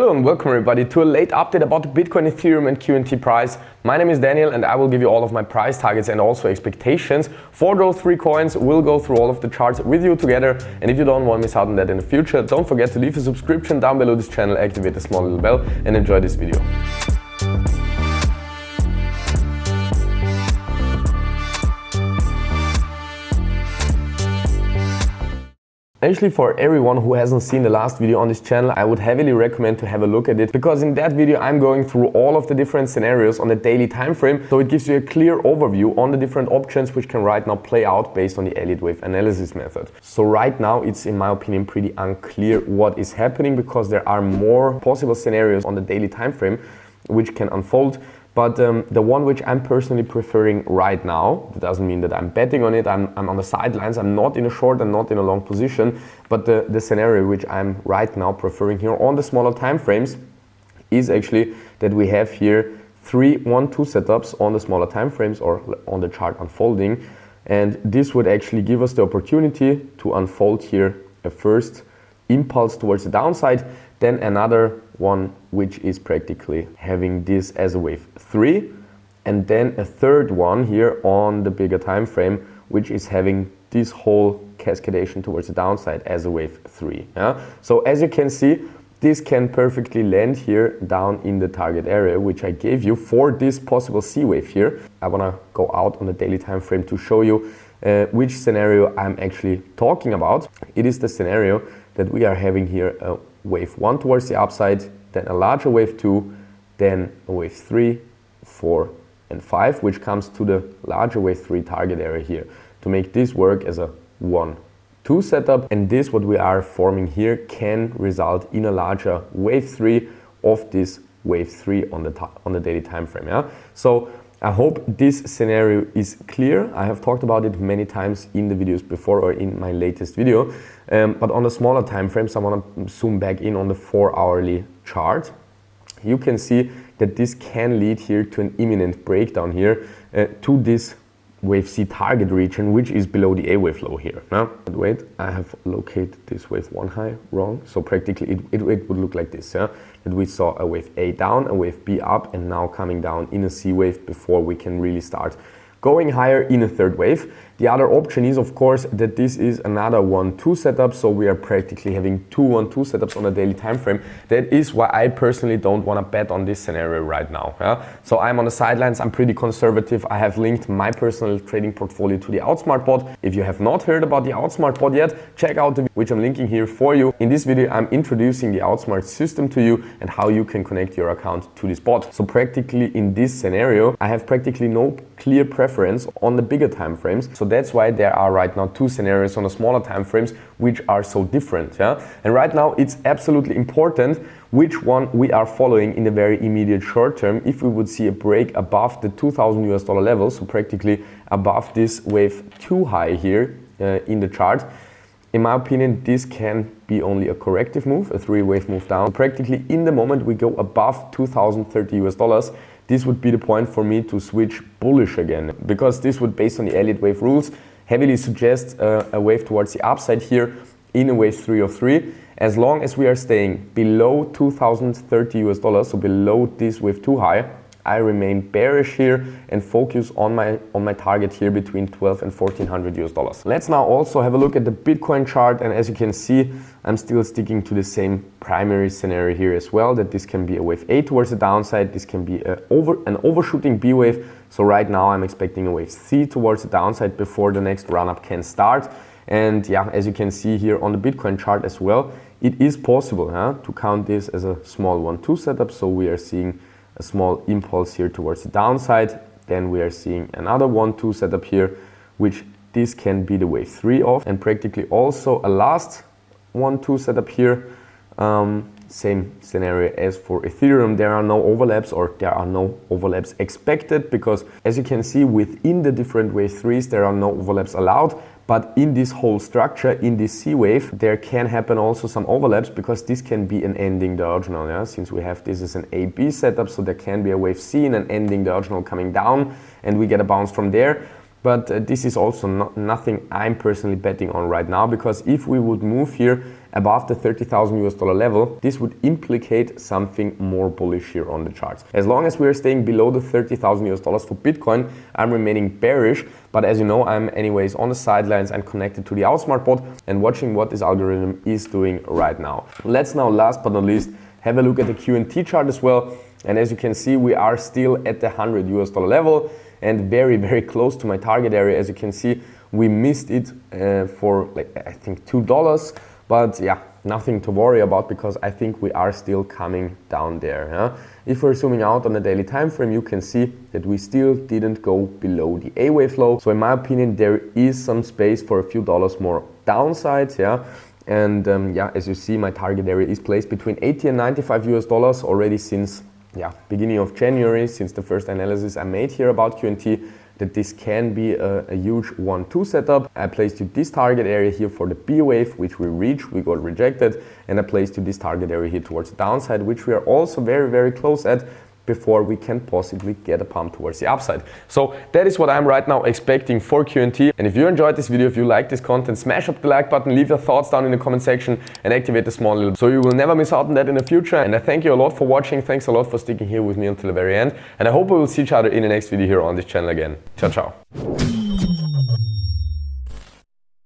Hello and welcome everybody to a late update about the Bitcoin, Ethereum and QNT price. My name is Daniel and I will give you all of my price targets and also expectations for those three coins. We'll go through all of the charts with you together, and if you don't want to miss out on that in the future, don't forget to leave a subscription down below this channel, activate the small little bell and enjoy this video. Actually, for everyone who hasn't seen the last video on this channel, I would heavily recommend to have a look at it, because in that video I'm going through all of the different scenarios on the daily time frame, so it gives you a clear overview on the different options which can right now play out based on the Elliott wave analysis method. So right now it's, in my opinion, pretty unclear what is happening, because there are more possible scenarios on the daily time frame which can unfold. But the one which I'm personally preferring right now, that doesn't mean that I'm betting on it, I'm on the sidelines, I'm not in a short and not in a long position, but the scenario which I'm right now preferring here on the smaller time frames is actually that we have here 3 1-2 setups on the smaller time frames or on the chart unfolding, and this would actually give us the opportunity to unfold here a first impulse towards the downside, then another one which is practically having this as a wave 3, and then a third one here on the bigger time frame which is having this whole cascadation towards the downside as a wave 3. So as you can see, this can perfectly land here down in the target area which I gave you for this possible C wave here. I want to go out on the daily time frame to show you which scenario I'm actually talking about. It is the scenario that we are having here a wave 1 towards the upside, then a larger wave 2, then a wave 3, 4 and 5, which comes to the larger wave 3 target area here to make this work as a 1-2 setup. And this, what we are forming here, can result in a larger wave 3 of this wave 3 on the daily time frame. So I hope this scenario is clear. I have talked about it many times in the videos before or in my latest video, but on the smaller time frames I want to zoom back in on the 4-hourly chart. You can see that this can lead here to an imminent breakdown here to this wave C target region, which is below the A wave low here. But wait, I have located this wave 1 high wrong. So practically it would look like this, that we saw a wave A down, a wave B up, and now coming down in a C wave before we can really start going higher in a third wave. The other option is, of course, that this is another 1-2 setup, so we are practically having 2 1-2 setups on a daily time frame. That is why I personally don't want to bet on this scenario right now. So I'm on the sidelines, I'm pretty conservative. I have linked my personal trading portfolio to the Outsmart bot. If you have not heard about the Outsmart bot yet, check out the video which I'm linking here for you. In this video, I'm introducing the Outsmart system to you and how you can connect your account to this bot. So practically in this scenario, I have practically no clear preference on the bigger time frames. So that's why there are right now 2 scenarios on the smaller time frames which are so different. And right now it's absolutely important which one we are following in the very immediate short term. If we would see a break above the $2,000 level, so practically above this wave 2 high here in the chart, in my opinion, this can be only a corrective move, a 3-wave move down. Practically in the moment we go above $2,030, this would be the point for me to switch bullish again, because this would, based on the Elliott wave rules, heavily suggest a wave towards the upside here in a wave 3 of 3. As long as we are staying below $2,030, so below this wave 2 high, I remain bearish here and focus on my target here between $1,200 and $1,400. Let's now also have a look at the Bitcoin chart, and as you can see, I'm still sticking to the same primary scenario here as well, that this can be a wave A towards the downside, this can be an overshooting B wave. So right now I'm expecting a wave C towards the downside before the next run up can start. And yeah, as you can see here on the Bitcoin chart as well, it is possible to count this as a small 1-2 setup. So we are seeing a small impulse here towards the downside, then we are seeing another 1-2 setup here, which this can be the wave 3 of, and practically also a last 1-2 setup here. Same scenario as for Ethereum. There are no overlaps, or there are no overlaps expected, because as you can see within the different wave 3s there are no overlaps allowed. But in this whole structure, in this C wave, there can happen also some overlaps, because this can be an ending diagonal, since we have this as an A-B setup, so there can be a wave C and an ending diagonal coming down, and we get a bounce from there. but this is also nothing I'm personally betting on right now, because if we would move here above the $30,000 level, this would implicate something more bullish here on the charts. As long as we are staying below the $30,000 for Bitcoin, I'm remaining bearish, but as you know, I'm anyways on the sidelines and connected to the Outsmart bot and watching what this algorithm is doing right now. Let's now, last but not least, have a look at the QNT chart as well. And as you can see, we are still at the $100 level and very, very close to my target area. As you can see, we missed it for like, I think $2. But yeah, nothing to worry about, because I think we are still coming down there. Huh? If we're zooming out on the daily time frame, you can see that we still didn't go below the A wave low. So in my opinion, there is some space for a few dollars more downside. Yeah. And yeah, as you see, my target area is placed between $80 and $95 already since beginning of January, since the first analysis I made here about QNT, that this can be a huge 1-2 setup. I placed you this target area here for the B wave, which we reached, we got rejected, and I placed you this target area here towards the downside, which we are also very, very close at, before we can possibly get a pump towards the upside. So that is what I'm right now expecting for QNT. And if you enjoyed this video, if you like this content, smash up the like button, leave your thoughts down in the comment section and activate the small little so you will never miss out on that in the future. And I thank you a lot for watching. Thanks a lot for sticking here with me until the very end. And I hope we will see each other in the next video here on this channel again. Ciao, ciao.